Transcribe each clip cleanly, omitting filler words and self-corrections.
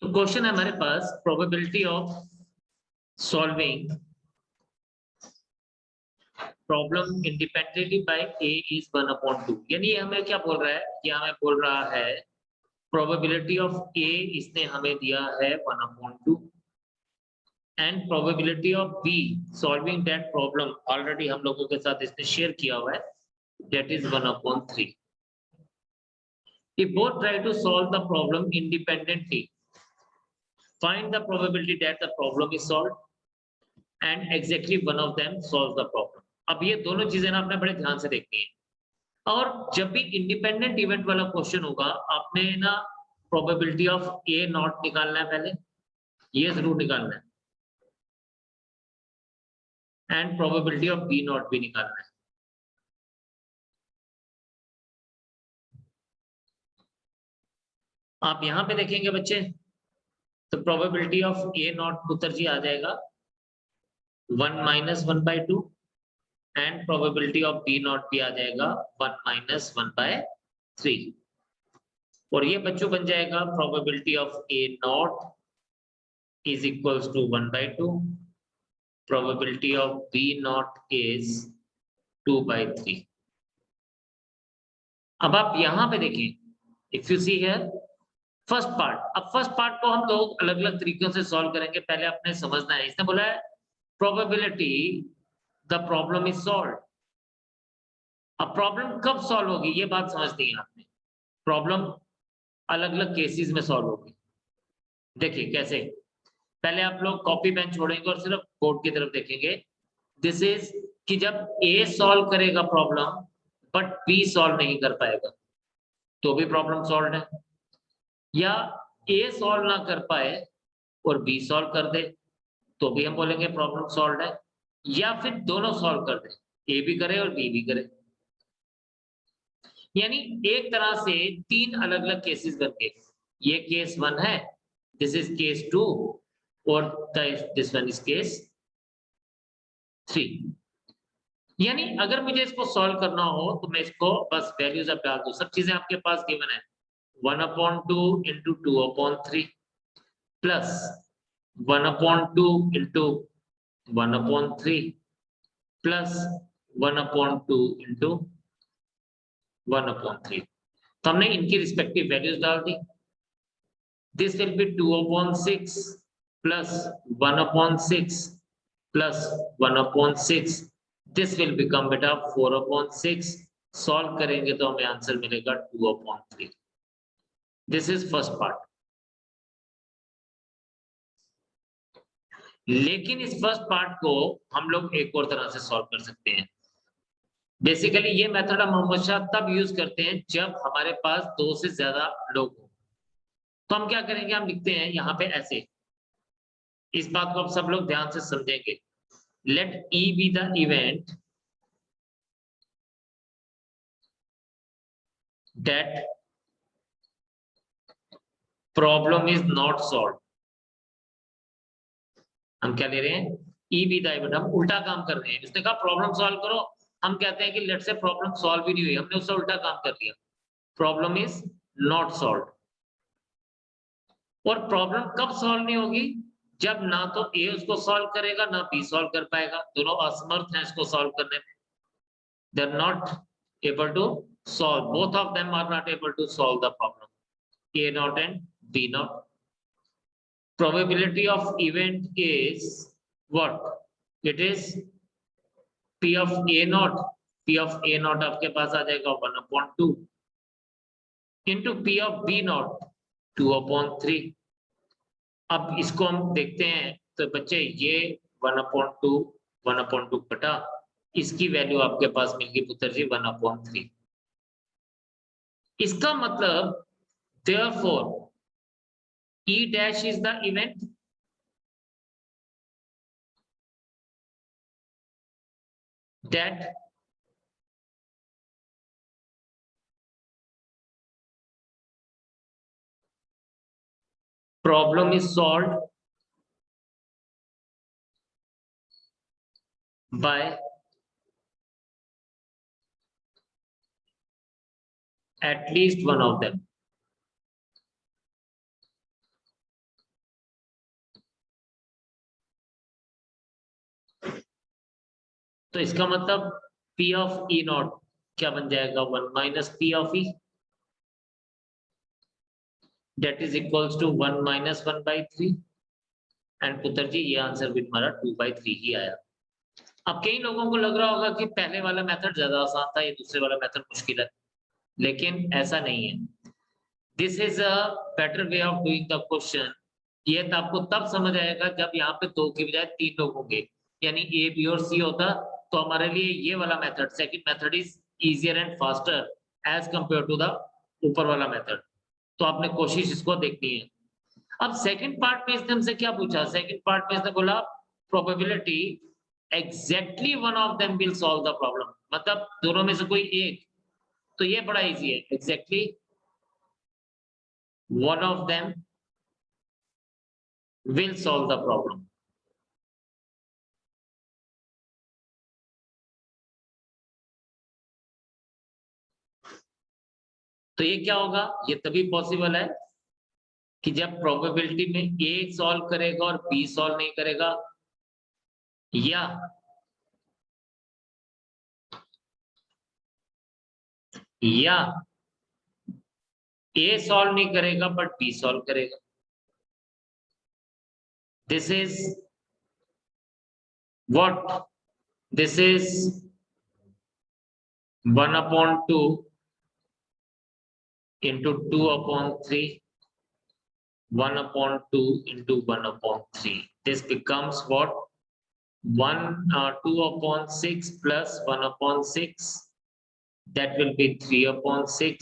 तो क्वेश्चन है हमारे पास probability of solving problem independently by A is 1/2। यानी ये हमें क्या बोल रहा है, ये हमें बोल रहा है प्रोबेबिलिटी ऑफ ए इसने हमें दिया है 1/2 and probability of be solving that problem already हम लोगों के साथ इसने शेयर किया हुआ है, that is 1/3। If both try to solve the problem independently, find the probability that the problem is solved and exactly one of them solves the problem। अब ये दोनों चीजें ना आपने बड़े ध्यान से देखनी है। और जब भी इंडिपेंडेंट इवेंट वाला क्वेश्चन होगा आपने ना प्रोबेबिलिटी ऑफ ए नॉट निकालना है, पहले ये जरूर निकालना है, and probability of B not भी निकालना है। आप यहां पे देखेंगे बच्चे, तो प्रोबेबिलिटी ऑफ ए नॉट उत्तर जी आ जाएगा 1 - 1/2 and probability of B not भी आ जाएगा 1 - 1/3। और ये बच्चों बन जाएगा probability of A not is equals to 1/2, probability of B not is 2/3। अब आप यहां पे देखिए, if you see here first part, अब फर्स्ट पार्ट को हम लोग अलग अलग तरीकों से सॉल्व करेंगे। पहले आपने समझना है, इसने बोला है probability the problem is solve. अब प्रॉब्लम कब सॉल्व होगी ये बात समझनी है आपने। प्रॉब्लम अलग अलग केसेस में सॉल्व होगी। देखिए कैसे, पहले आप लोग कॉपी पेन छोड़ेंगे और सिर्फ बोर्ड की तरफ देखेंगे। दिस इज कि जब ए सॉल्व करेगा प्रॉब्लम बट बी सॉल्व नहीं कर पाएगा तो भी प्रॉब्लम सॉल्व है, या ए सॉल्व ना कर पाए और बी सॉल्व कर दे तो भी हम बोलेंगे प्रॉब्लम सॉल्व है, या फिर दोनों सॉल्व कर दे, ए भी करे और बी भी करे। यानी एक तरह से तीन अलग अलग केसेस बन गए। ये केस 1 है, दिस इज केस 2 और दिस वन इज केस 3। यानी अगर मुझे इसको सॉल्व करना हो तो मैं इसको बस वैल्यूज अब डाल दूं, सब चीजें आपके पास गिवन है। 1/2 into 2/3 plus 1/2 into 1/3 plus 1/2 into 1/3। तो हमने इनकी रिस्पेक्टिव वैल्यूज डाल दी। This will be 2/6 plus 1/6 plus 1/6। This will become बेटा 4/6। सॉल्व करेंगे तो हमें आंसर मिलेगा 2/3। This is first part. लेकिन इस फर्स्ट पार्ट को हम लोग एक और तरह से सॉल्व कर सकते हैं। बेसिकली ये मेथड हम हमेशा तब यूज करते हैं जब हमारे पास दो से ज्यादा लोग हो। तो हम क्या करेंगे, हम लिखते हैं यहाँ पे ऐसे, इस बात को आप सब लोग ध्यान से समझेंगे। Let E be the event that problem is not solve. हम क्या ले रहे हैं, ई बी द इवेंट, हम उल्टा काम कर रहे हैं। उसने कहा प्रॉब्लम सॉल्व करो, हम कहते हैं कि लेट से प्रॉब्लम सॉल्व ही नहीं हुई, हमने उससे उल्टा काम कर लिया, प्रॉब्लम इज नॉट सॉल्व। और प्रॉब्लम कब सॉल्व नहीं होगी, जब ना तो ए उसको सॉल्व करेगा ना बी सॉल्व कर पाएगा, दोनों असमर्थ हैं इसको सॉल्व करने में। They are not able to solve, both of them are not able to solve the problem, A not and B not. probability of event is what, it is p of a naught। p of a naught आपके पास आ जाएगा 1/2 into p of b naught 2/3। अब इसको हम देखते हैं तो बच्चे ये 1/2 कटा, इसकी वैल्यू आपके पास मिल गई पुत्र जी 1/3। इसका मतलब therefore E dash is the event that problem is solved by at least one of them। तो इसका मतलब P ऑफ E नॉट क्या बन जाएगा 1 minus P of E that is equals to 1 minus 1 by 3 and पुत्र जी ये answer भी हमारा 2 by 3 ही आया। अब कई लोगों को लग रहा होगा कि पहले वाला मेथड ज्यादा आसान था, ये दूसरे वाला मेथड मुश्किल है, लेकिन ऐसा नहीं है। This is a better way of doing the question. ये तो आपको तब समझ आएगा जब यहाँ पे 2 की बजाय 3 लोग होंगे, यानी A, B और C होता तो हमारे लिए ये वाला method, second method is easier and faster as compare to the ऊपर वाला मेथड। तो आपने कोशिश इसको देखनी है। अब सेकंड पार्ट में इसने हमसे क्या पूछा? सेकंड पार्ट में इसने बोला probability exactly one of them will solve the problem, मतलब दोनों में से कोई एक। तो ये बड़ा इजी है, exactly one of them will solve the problem. तो ये क्या होगा? ये तभी पॉसिबल है कि जब प्रोबेबिलिटी में A सॉल्व करेगा और B सॉल्व नहीं करेगा, या A सॉल्व नहीं करेगा बट B सॉल्व करेगा। This is what? This is 1/2 into 2/3, 1/2 into 1/3. This becomes what? 2/6 plus 1/6. That will be 3/6,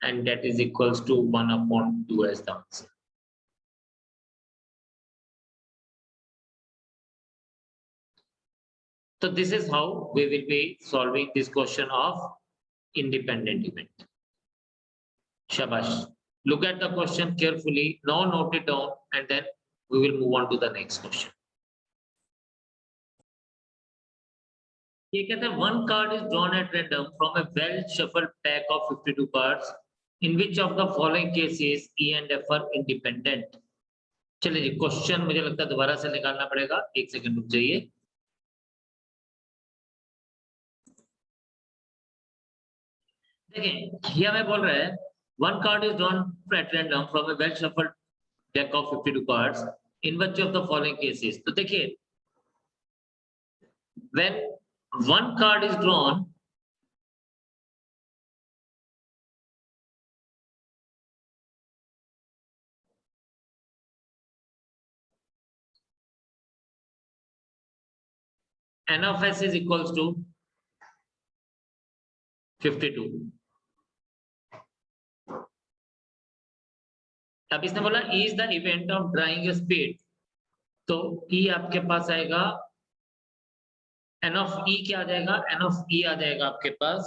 and that is equals to 1/2 as the answer. So this is how we will be solving this question of independent event. Shabash. Look at the question carefully. Now note it down, and then we will move on to the next question. ये कहता है one card is drawn at random from a well shuffled pack of 52 cards. In which of the following cases E and F are independent? चलिए जी, question मुझे लगता है दोबारा से निकालना पड़ेगा, एक सेकंड रुक जाइए। देखिए ये हमें बोल रहा है one card is drawn at random from a well shuffled deck of 52 cards. In which of the following cases? तो देखिए when one card is drawn, N of S is equals to 52. अब इसने बोला E is the event of drawing a spade, तो E आपके पास आएगा N of E क्या आ जाएगा? N of E आ जाएगा आपके पास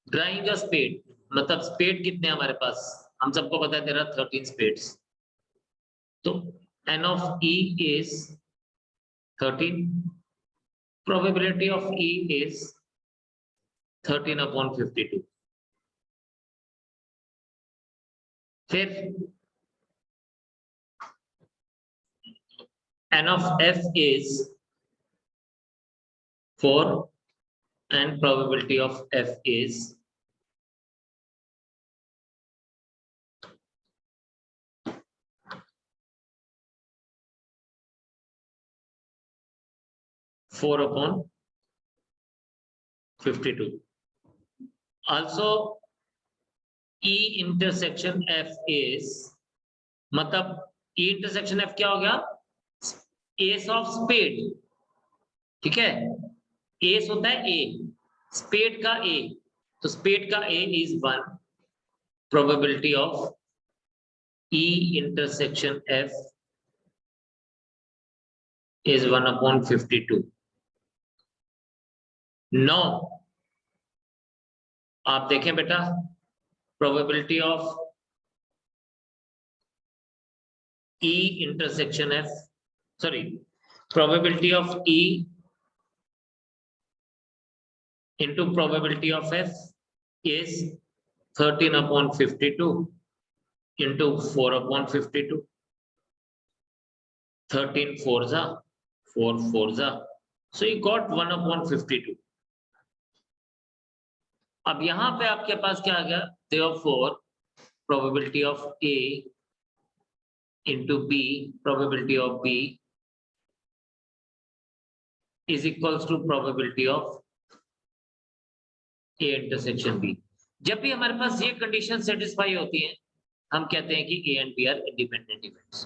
ड्राइंग अ स्पेड, मतलब स्पेड कितने हमारे पास? हम सबको पता है तेरा 13 स्पेड्स, तो N of E is 13, probability of E is 13/52. फिर N of F is 4 and probability of F is 4/52. Also E intersection F is, मतलब E intersection F क्या हो गया? एस ऑफ स्पेड, ठीक है? एस होता है ए, स्पेड का ए, तो स्पेड का A is 1, probability of E intersection F is 1/52. No, आप देखें बेटा, probability of E intersection F, sorry, probability of E into probability of F is 13/52 into 4/52. 13 4s are 4 4s are So you got 1/52. अब यहां पे आपके पास क्या आ गया? Therefore, probability of A into B, probability of B is equals to probability of A intersection B. जब भी हमारे पास ये कंडीशन सेटिस्फाई होती है, हम कहते हैं कि A and B are independent events.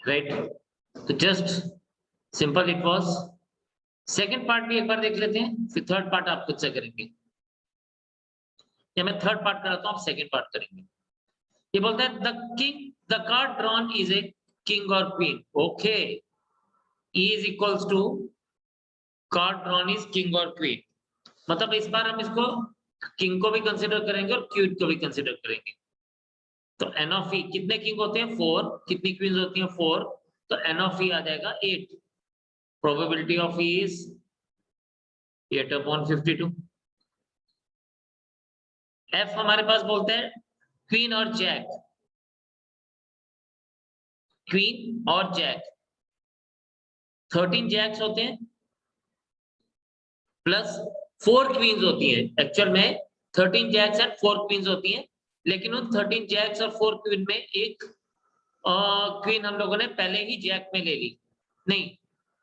Right? तो just simple it was. Second part भी एक बार देख लेते हैं, फिर थर्ड पार्ट आप खुद से करेंगे, या मैं थर्ड पार्ट कराता हूं, आप सेकेंड पार्ट करेंगे। ये बोलता है the card drawn is a king और queen. Okay, E is equals to card drawn is king और क्वीन, मतलब इस बार हम इसको किंग को भी कंसिडर करेंगे और क्वीन को भी कंसिडर करेंगे। तो एन ऑफ ई, कितने किंग होते हैं? 4। कितनी क्वींस होती हैं? 4। तो एन ऑफ ई आ जाएगा 8। Probability of E is 8/52। F हमारे पास बोलते हैं क्वीन और जैक, क्वीन और जैक 13 जैक्स होते हैं प्लस 4 क्वींस होती हैं। एक्चुअल में 13 जैक्स एंड 4 क्वींस होती हैं, लेकिन उन 13 जैक्स और 4 क्वीन में एक क्वीन हम लोगों ने पहले ही जैक में ले ली। नहीं,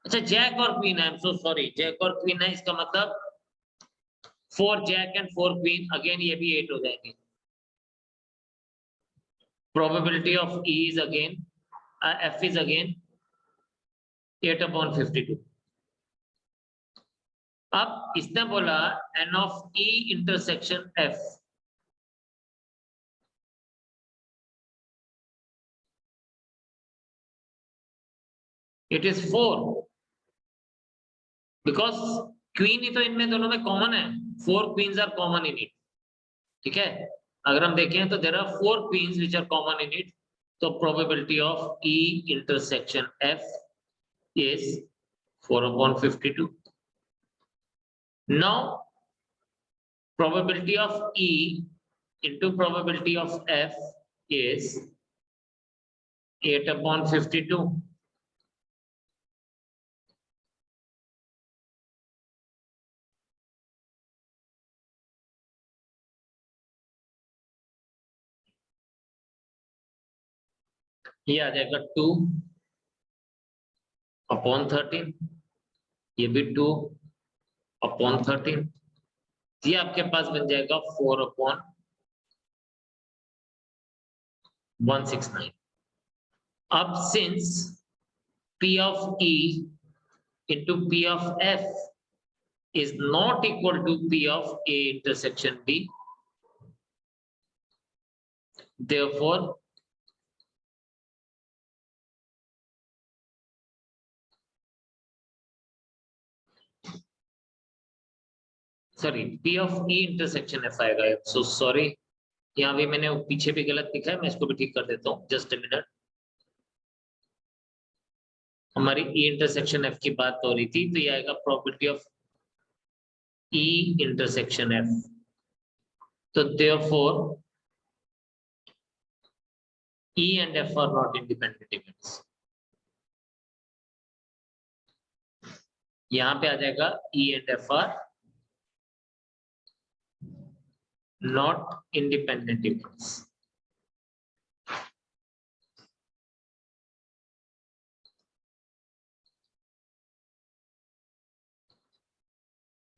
अच्छा जैक और क्वीन है, I am so sorry, jack और क्वीन है, इसका मतलब 4 जैक एंड 4 क्वीन, अगेन ये भी 8 हो जाएंगे। Probability of E is again F is again 8/52। अब इसने बोला N of E intersection F, it is 4 because queen ही तो इनमें दोनों में कॉमन है, 4 queens are common in it। ठीक है, अगर हम देखें तो there are 4 queens which are common in it, तो probability of E intersection F is 4/52। Now probability of E into probability of F is 8/52। ये आ जाएगा 2/13, ये भी 2/13, ये आपके पास बन जाएगा 4/169। अब since P of E into P of F is not equal to P of A intersection B, therefore sorry P of E intersection F आएगा। सो सॉरी, यहाँ भी मैंने पीछे भी गलत लिखा है, मैं इसको भी ठीक कर देता हूँ, जस्ट अ मिनट। हमारी E intersection F की बात हो रही थी, तो ये आएगा probability of E intersection F। तो therefore E and F are not independent events। यहाँ पे आ जाएगा E and F are not independent events।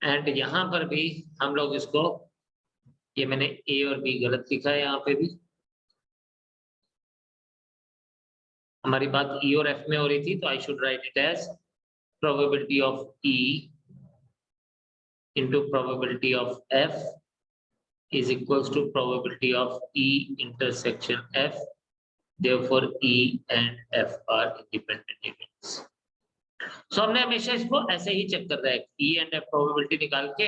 And यहां पर भी हम लोग इसको, ये मैंने ए और बी गलत लिखा है, यहाँ पे भी हमारी बात ई और एफ में हो रही थी, तो I should write it as probability of E into probability of F is equals to probability of E intersection F, therefore E and F are independent events। So हमने हमेशा इसको ऐसे ही चेक कर रहा है, E and F प्रोबेबिलिटी निकाल के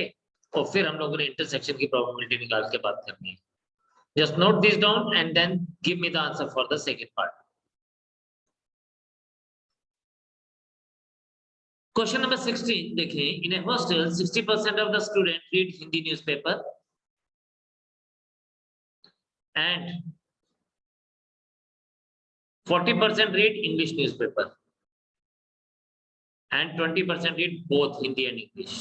और फिर हम लोगों ने इंटरसेक्शन की प्रोबेबिलिटी निकाल के बात करनी है। Just note this down and then give me the answer for the second part। Question number 16 देखें, in a hostel 60% of the students read Hindi newspaper and 40% read English newspaper and 20% read both Hindi and English.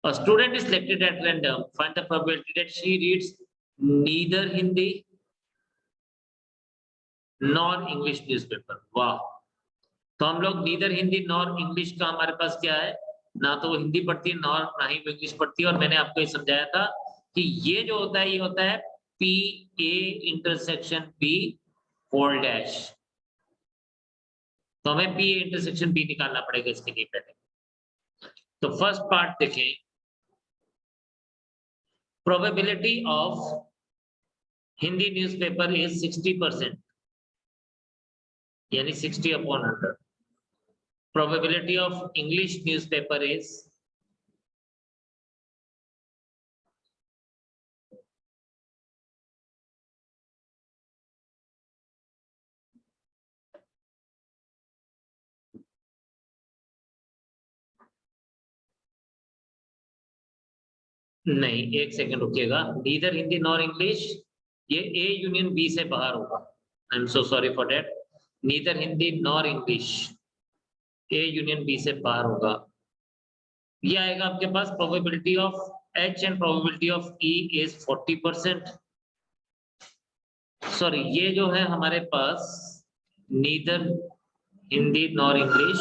A student is selected at random. Find the probability that she reads neither Hindi nor English newspaper. वाह, तो हम लोग neither Hindi nor English का हमारे पास क्या है, ना तो वो हिंदी पढ़ती है ना ही वो इंग्लिश पढ़ती है। और मैंने आपको ये समझाया था कि ये जो होता है ये होता है P A intersection B whole dash. तो हमें पी ए इंटरसेक्शन बी निकालना पड़ेगा इसके लिए पहले। तो फर्स्ट पार्ट देखें, probability of Hindi newspaper is 60%, यानी 60/100। Probability of English newspaper is नहीं, एक सेकंड रुकिएगा, नीदर हिंदी नॉर इंग्लिश, ये ए यूनियन बी से बाहर होगा। I am so sorry for that. Neither Hindi nor English, A union B से बाहर होगा। ये आएगा आपके पास probability of H and probability of E is 40%। Sorry, ये जो है हमारे पास नीदर हिंदी नॉर इंग्लिश,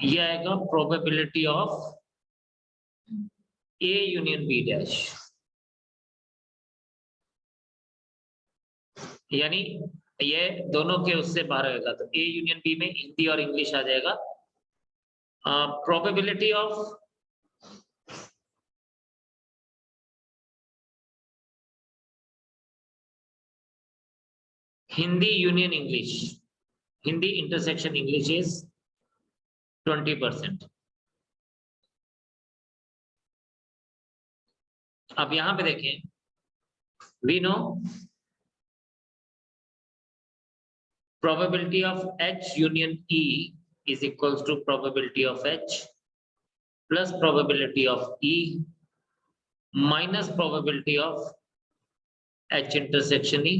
ये आएगा probability of A union B dash, यानी ये दोनों के उससे बाहर होगा। तो ए यूनियन बी में हिंदी और इंग्लिश आ जाएगा। Probability of Hindi union English, Hindi intersection English is 20%। अब यहां पे देखें, we know probability of H union E is equals to probability of H plus probability of E minus probability of H intersection E.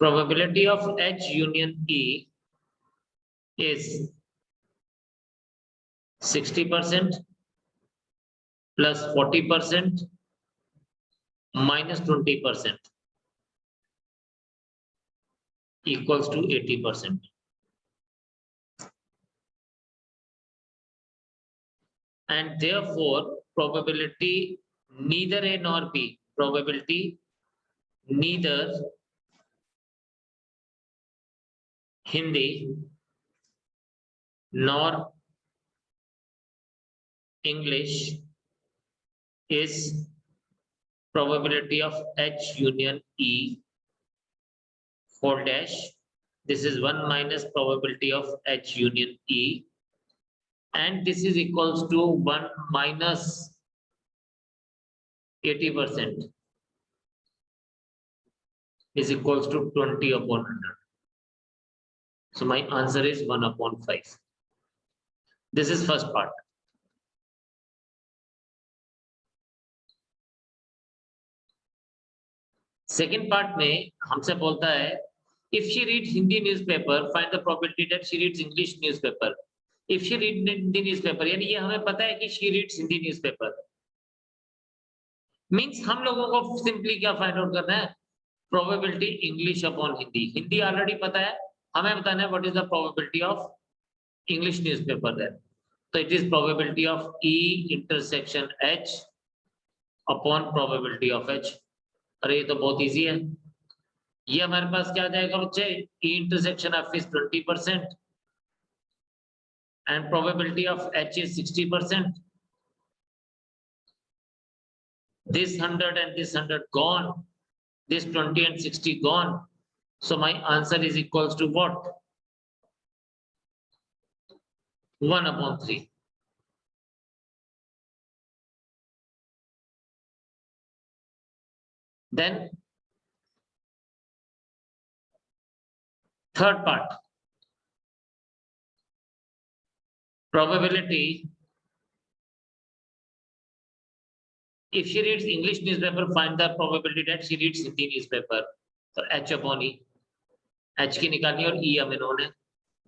Probability of H union E is 60% plus 40% minus 20% equals to 80%. And therefore, probability neither A nor B, probability neither Hindi nor English is probability of H union E whole dash. This is 1 minus probability of H union E, and this is equals to 1 minus 80% is equals to 20/100. So my answer is 1/5. This is first part. Second part में हमसे बोलता है, if she reads Hindi newspaper, find the probability that she reads English newspaper. If she reads Hindi newspaper, यानी ये हमें पता है कि she reads Hindi newspaper. Means हम लोगों को simply क्या find out करना है? Probability English upon Hindi. Hindi already पता है, हमें बताना है what is the probability of English newspaper there. So it is probability of E intersection H upon probability of H. अरे ये तो बहुत इजी है। ये हमारे पास क्या आ जाएगा बच्चे, E intersection F is 20% and probability of H is 60%. This 100 and this 100 gone, this 20 and 60 gone. So my answer is equals to what? 1/3. Then third part, probability. If she reads English newspaper, find the probability that she reads Hindi newspaper. So H upon E. H की निकालनी और E हमें known है.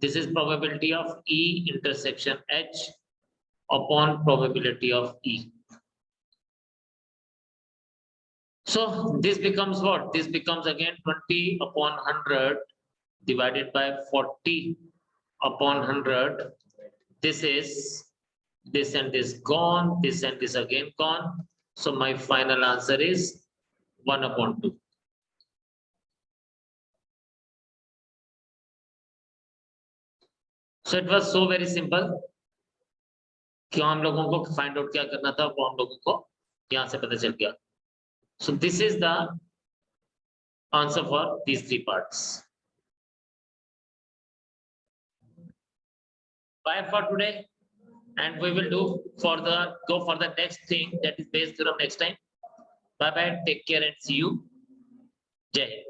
This is probability of E intersection H upon probability of E. So this becomes what? This becomes again 20 upon 100 divided by 40 upon 100. This is this and this gone, this and this again gone. So my final answer is 1 upon 2. So it was so very simple. क्यों हम लोगों को find out क्या करना था वो हम लोगों को यहाँ से पता चल गया. So this is the answer for these 3 parts. Bye for today, and we will go for the next thing, that is Bayes theorem next time. Bye bye, take care and see you. Jai Hind.